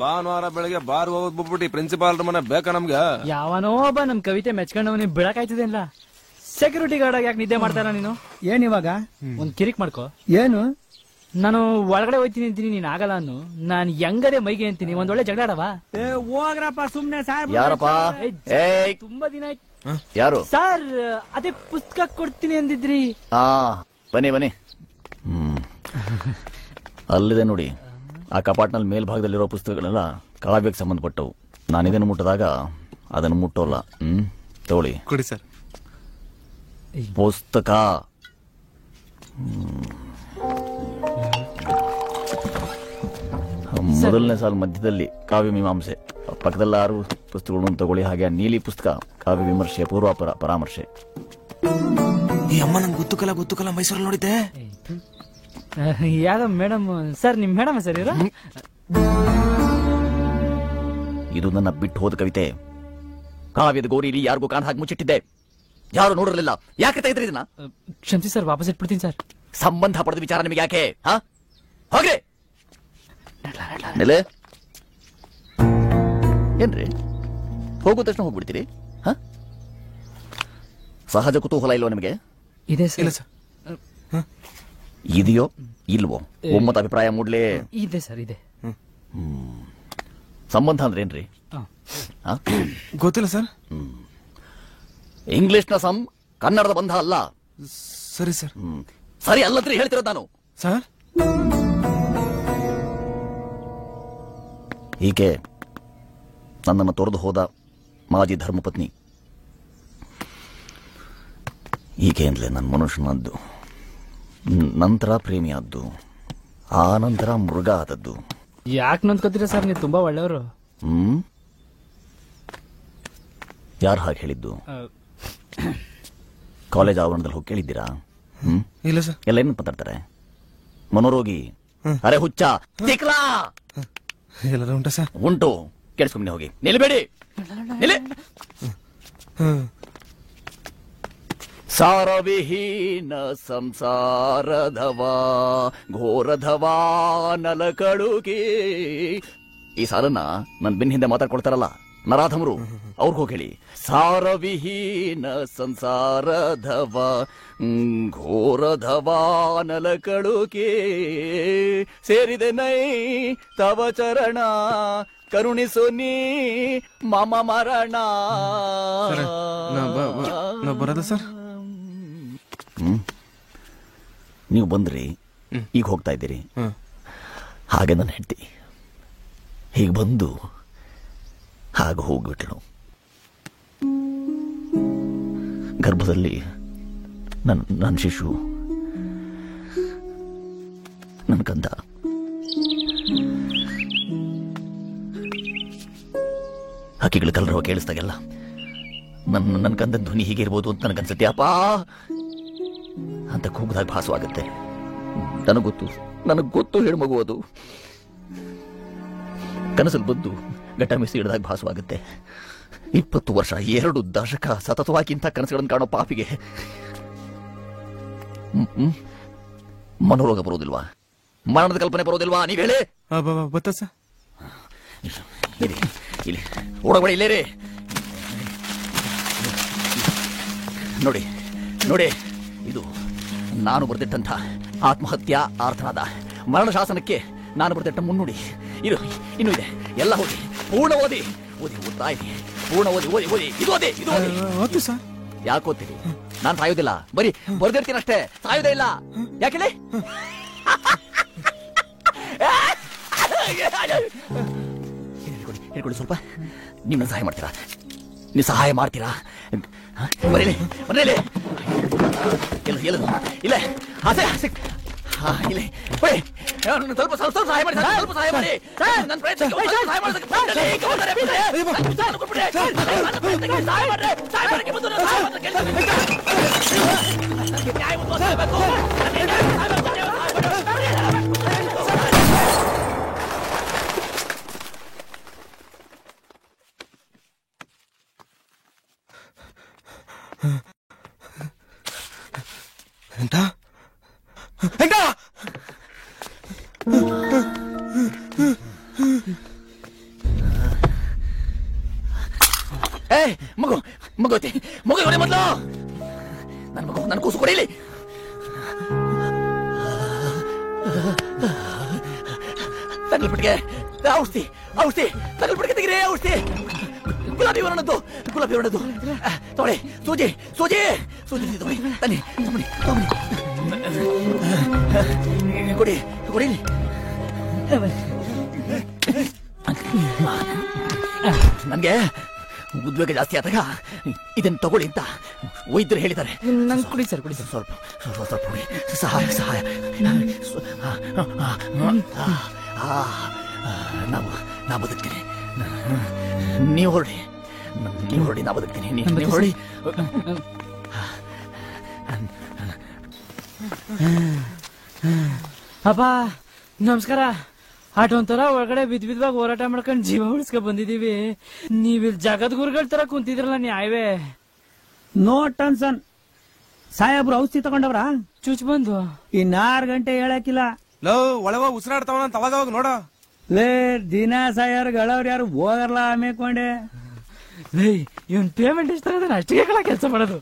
ಭಾನುವಾರ ಬೆಳಗ್ಗೆ ಬಾರ್ ಹೋಗೋದ್ ಬಿಟ್ಬಿಟ್ಟು ಪ್ರಿನ್ಸಿಪಾಲ್ ಮನೆ ಬೇಕಾ ನಮ್ಗೆ? ಯಾವನೋ ಒಬ್ಬ ನಮ್ ಕವಿತೆ ಮೆಚ್ಕೊಂಡವನಿ ಬಿಡಕಾಯ್ತದೆ ಅಲ್ಲ. ಸೆಕ್ಯೂರಿಟಿ ಗಾರ್ಡ್ ಆಗಿ ಯಾಕೆ ನಿದ್ದೆ ಮಾಡ್ತಾರ ನೀನು? ಏನ್ ಇವಾಗ ಒಂದ್ ಕಿರಿಕ್ ಮಾಡ್ಕೋ. ಏನು ನಾನು ಒಳಗಡೆ ಹೋಯ್ತೀನಿ ಅಂತೀನಿ, ನೀನ್ ಆಗಲ್ಲ ಅನ್ನು. ನಾನ್ ಹೆಂಗದೆ ಮೈಗೆ ಅಂತೀನಿ, ಒಂದ್ ಒಳ್ಳೆ ಜಗಳ ಆಡವಾ? ಹೋಗ್ರಪ್ಪ ಸುಮ್ನೆ ಸಾರ್. ಯಾರಪ್ಪ? ತುಂಬಾ ದಿನ ಆಯ್ತು. ಯಾರು ಸರ್? ಅದೇ ಪುಸ್ತಕ ಕೊಡ್ತೀನಿ ಅಂದಿದ್ರಿ. ಬನ್ನಿ ಬನ್ನಿ. ಅಲ್ಲಿದೆ ನೋಡಿ, ಆ ಕಪಾಟ್ನಲ್ಲಿ ಮೇಲ್ಭಾಗದಲ್ಲಿರೋ ಪುಸ್ತಕಗಳೆಲ್ಲ ಕಾವ್ಯಕ್ಕೆ ಸಂಬಂಧಪಟ್ಟವು. ನಾನು ಇದನ್ನು ಮುಟ್ಟದಾಗ ಅದನ್ನು ಮುಟ್ಟೋಲ್ಲ. ತಗೊಳ್ಳಿ ಕೊಡಿ ಸರ್. ಪುಸ್ತಕ ಮೊದಲನೇ ಸಾಲ ಮಧ್ಯದಲ್ಲಿ ಕಾವ್ಯ ಮೀಮಾಂಸೆ, ಪಕ್ಕದಲ್ಲಿ 6 ಪುಸ್ತಕಗಳನ್ನು ತಗೊಳ್ಳಿ. ಹಾಗೆ ನೀಲಿ ಪುಸ್ತಕ ಕಾವ್ಯ ವಿಮರ್ಶೆ ಪೂರ್ವಾಪರ ಪರಾಮರ್ಶೆ. ಈ ಅಮ್ಮ ನಂಗೆ ಗೊತ್ತುಕಲ್ಲ ಮೈಸೂರಲ್ಲಿ ನೋಡಿದ್ದೆ. ಯಾರ ಮೇಡಮ್ ಸರ್? ನಿಮ್ ಮೇಡಮ್ ಸರ್ ಇರೋ? ಇದು ನನ್ನ ಬಿಟ್ಟು ಹೋದ ಕವಿತೆ. ಕಾವ್ಯದ ಗೋರಿಲಿ ಯಾರಿಗೂ ಕಾಣ ಹಾಕಿ ಮುಚ್ಚಿಟ್ಟಿದ್ದೆ, ಯಾರು ನೋಡಿರಲಿಲ್ಲ. ಯಾಕೆ ತೆಗೆದ್ರಿ ಇದನ್ನ? ಕ್ಷಮಿಸಿ ಸರ್, ವಾಪಸ್ ಇಟ್ಬಿಡ್ತೀನಿ ಸರ್. ಸಂಬಂಧ ಪಡೆದ ವಿಚಾರ ನಿಮಗೆ ಯಾಕೆ? ಹೋಗ್ರಿ. ನೆಲೆ ಏನ್ರಿ ಹೋಗೋ ತಕ್ಷಣ ಹೋಗ್ಬಿಡ್ತೀರಿ? ಸಹಜ ಕುತೂಹಲ ಇಲ್ವೋ ನಿಮಗೆ? ಇದೆ ಸರ್. ಇದೆಯೋ ಇಲ್ವೋ ಒಮ್ಮತ ಅಭಿಪ್ರಾಯ ಮೂಡ್ಲಿ? ಇದೆ ಸರ್, ಇದೆ. ಸಂಬಂಧ ಅಂದ್ರೆ ಏನ್ರಿ? ಗೊತ್ತಿಲ್ಲ ಸರ್. ಇಂಗ್ಲಿಷ್ನ ಕನ್ನಡದ ಬಂಧ ಅಲ್ಲ. ಸರಿ ಸರ್. ಸರಿ ಅಲ್ಲಂದ್ರೆ ಹೇಳ್ತಿರೋದು ನಾನು. ಸರ್, ಈಕೆ ನನ್ನನ್ನು ತೊರೆದು ಹೋದ ಮಾಜಿ ಧರ್ಮಪತ್ನಿ. ಈಕೆಯಿಂದಲೇ ನನ್ನ ಮನುಷ್ಯನದ್ದು, ನಂತರ ಪ್ರೇಮಿಯಾದ್ದು, ಆ ನಂತರ ಮೃಗ ಆದದ್ದು. ಯಾಕೆ ನೊಂದ್ಕೋತೀರ ಸರ್? ನೀವು ತುಂಬಾ ಒಳ್ಳೆಯವರು. ಯಾರು ಹಾಗೆ ಹೇಳಿದ್ದು? ಕಾಲೇಜ್ ಆವರಣದಲ್ಲಿ ಹೋಗಿ ಕೇಳಿದ್ದೀರಾ? ಇಲ್ಲ ಸರ್. ಎಲ್ಲ ಏನು ಮಾತಾಡ್ತಾರೆ? ಮನೋರೋಗಿ, ಅರೆ ಹುಚ್ಚ, ತಿಕ್ಲಾ ಎಲ್ಲರೂ ಉಂಟಾ ಸರ್? ಉಂಟು. ಕೇಳಿಸ್ಕೊಂಬನಿ, ಹೋಗಿ ನಿಲ್ಬೇಡಿ. ಸಾರವಿಹೀನ ಸಂಸಾರಧವಾ ಘೋರಧವಾ ನಲಕಡುಗೆ. ಈ ಸಾಲನ್ನ ನನ್ನ ಬೆನ್ನ ಹಿಂದೆ ಮಾತಾಡ್ಕೊಳ್ತಾರಲ್ಲ ನರಾಧಮರು, ಅವ್ರಿಗೆ ಹೋಗಿ ಹೇಳಿ. ಸಾರವಿಹೀನ ಸಂಸಾರಧವ ಘೋರಧವಾ ನಲಕಡುಗೆ ಸೇರಿದೆ ನೈ ತವ ಚರಣ ಕರುಣಿಸು ನೀ ಮಮ ಮರಣ. ಬರೋದ ಸರ್? ನೀವು ಬಂದ್ರಿ, ಈಗ ಹೋಗ್ತಾ ಇದ್ದೀರಿ. ಹಾಗೆ ನನ್ನ ಹೆಂಡತಿ ಹೀಗೆ ಬಂದು ಹಾಗೆ ಹೋಗ್ಬಿಟ್ಲು. ಗರ್ಭದಲ್ಲಿ ನನ್ನ ಶಿಶು, ನನ್ನ ಕಂದ. ಹಕ್ಕಿಗಳು ಕಲರವ ಕೇಳಿಸ್ದಾಗೆಲ್ಲ ನನ್ನ ಕಂದ ಧ್ವನಿ ಹೀಗಿರ್ಬೋದು ಅಂತ ನನಗನ್ಸುತ್ತೆ. ಅಪ್ಪ ಅಂತ ಕೂಗಿದಾಗ ಭಾಸವಾಗುತ್ತೆ. ನನಗೆ ಗೊತ್ತು ಹೆಣ್ಣು ಮಗು ಅದು. ಕನಸಲ್ಲಿ ಬಂದು ಘಟ ಮಿಸಿ ಹಿಡಿದಾಗ ಭಾಸವಾಗುತ್ತೆ. 20 ವರ್ಷ 2 ದಶಕ ಸತತವಾಗಿ ಇಂಥ ಕನಸುಗಳನ್ನು ಕಾಣೋ ಪಾಪಿಗೆ ಮನೋರೋಗ ಬರೋದಿಲ್ವಾ? ಮರಣದ ಕಲ್ಪನೆ ಬರೋದಿಲ್ವಾ? ನೀವ್ ಹೇಳಿ. ಗೊತ್ತಾ ಸರ್? ಇಲ್ಲಿ ಓಡಬೇಡಿ, ಇಲ್ಲೇ ರೀ. ನೋಡಿ ನೋಡಿ, ಇದು ನಾನು ಬರೆದಿಟ್ಟಂಥ ಆತ್ಮಹತ್ಯಾ ಆರ್ಥನಾದ ಮರಣ ಶಾಸನಕ್ಕೆ ನಾನು ಬರೆದಿಟ್ಟ ಮುನ್ನುಡಿ. ಇನ್ನೂ ಇದೆ. ಎಲ್ಲ ಓದಿ, ಪೂರ್ಣ ಓದಿ. ಓದ್ತಾ ಇದ್ದೀನಿ. ಪೂರ್ಣ ಓದಿ ಓದಿ ಓದಿ. ಇದು ಓದಿ, ಇದು ಓದಿ. ಓದ್ತಿ ಸರ್? ಯಾಕೆ ಓದ್ತೀರಿ? ನಾನು ಸಾಯೋದಿಲ್ಲ, ಬರೀ ಬರ್ದಿರ್ತೀನಿ ಅಷ್ಟೇ, ಸಾಯೋದೇ ಇಲ್ಲ. ಯಾಕೆ? ಹೇಳ್ಕೊಡಿ ಸ್ವಲ್ಪ. ನೀವು ಸಹಾಯ ಮಾಡ್ತೀರಾ? ನೀವು ಸಹಾಯ ಮಾಡ್ತೀರಾ? ಬರೀಲಿ ಬರೀಲಿ. ಇಲ್ಲ ಆಸೆ ಆಸೆ ಇಲ್ಲ. ಸ್ವಲ್ಪ ಸಹಾಯ ಮಾಡಿ, ಸ್ವಲ್ಪ ಸಹಾಯ ಮಾಡಿ. ನನ್ನ ಪ್ರಯತ್ನ ಸಹಾಯ ಎಂಟ ಎಂಟ ಏ ಮಗು ಮಗುತಿ ಮಗು ಇವನೇ ಮೊದಲು ನನ್ನ ಮಗು ನನ್ನ ಕೂಸು ಕೊಡಿಲಿ. ತಗಲ್ಬಿಟ್ಟಿಗೆ ಔಷಧಿ ಔಷಧಿ ತಗಲ್ಬಿಟ್ಟಿಗೆ ತೆಗಿರಿ ಔಷಧಿ. ಗುಲಾಬಿ ವರ್ಣದ್ದು ಗುಲಾಬಿ ವರ್ಣದ್ದು ತಗೊಳ್ಳಿ. ಸೂಜಿ ಸೂಜಿ ಸೂಜಿ ತಗೊಳ್ಳಿ. ತನ್ನಿ ತಗೊಳ್ಳಿ ತಗೊಳ್ಳಿ. ಕೊಡಿ ಕೊಡಿ. ನನ್ಗೆ ಉದ್ವೇಗ ಜಾಸ್ತಿ ಆದಾಗ ಇದನ್ನ ತಗೊಳ್ಳಿ ಅಂತ ವೈದ್ಯರು ಹೇಳಿದ್ದಾರೆ. ನಂಗೆ ಕುಡಿ ಸರ್ ಕುಡಿ ಸರ್. ಸ್ವಲ್ಪ ಸ್ವಲ್ಪ ಸ್ವಲ್ಪ ಕೊಡಿ. ಸಹಾಯ ಸಹಾಯ. ನಾ ಬದುಕ್ತೀನಿ. ನೀವು ಹೊರಡಿ ನೀವು ಹೊರಡಿ. ನಾ ಬದುಕ್ತೀನಿ. ನೀವು ಹೊರಡಿ. ಅಪ್ಪ ನಮಸ್ಕಾರ. ಆಟೊಂಥರ ಒಳಗಡೆ ಬಿದ್ದಾಗ ಹೋರಾಟ ಮಾಡ್ಕೊಂಡು ಜೀವ ಉಳಿಸ್ಕೊ ಬಂದಿದೀವಿ. ನೀವಿಲ್ ಜಗದ್ಗುರುಗಳ ತರ ಕುಂತಿದ್ರಲ್ಲ ನ್ಯಾಯವೇ. No tension. ಸಾಹೇಬ್ರು ಔಷಧಿ ತಗೊಂಡವ್ರ? ಚುಚ್ ಬಂದು ಇನ್ನ 6 ಗಂಟೆ ಹೇಳಕ್ಕಿಲ್ಲ. ಲೋ ಒಳಗ ಉಸಿರಾಡ್ತಾವನಂತ ಅವಾಗ ನೋಡ. ಲೇ ದಿನ ಸಾಯರ್ಗಳವ್ರು ಯಾರು ಹೋಗಲ್ಲ ಆಮೇಕೊಂಡೆ. ಇವನ್ ಪೇಮೆಂಟ್ ಇಷ್ಟ ಅಷ್ಟೇ ಕೆಲಸ ಮಾಡೋದು.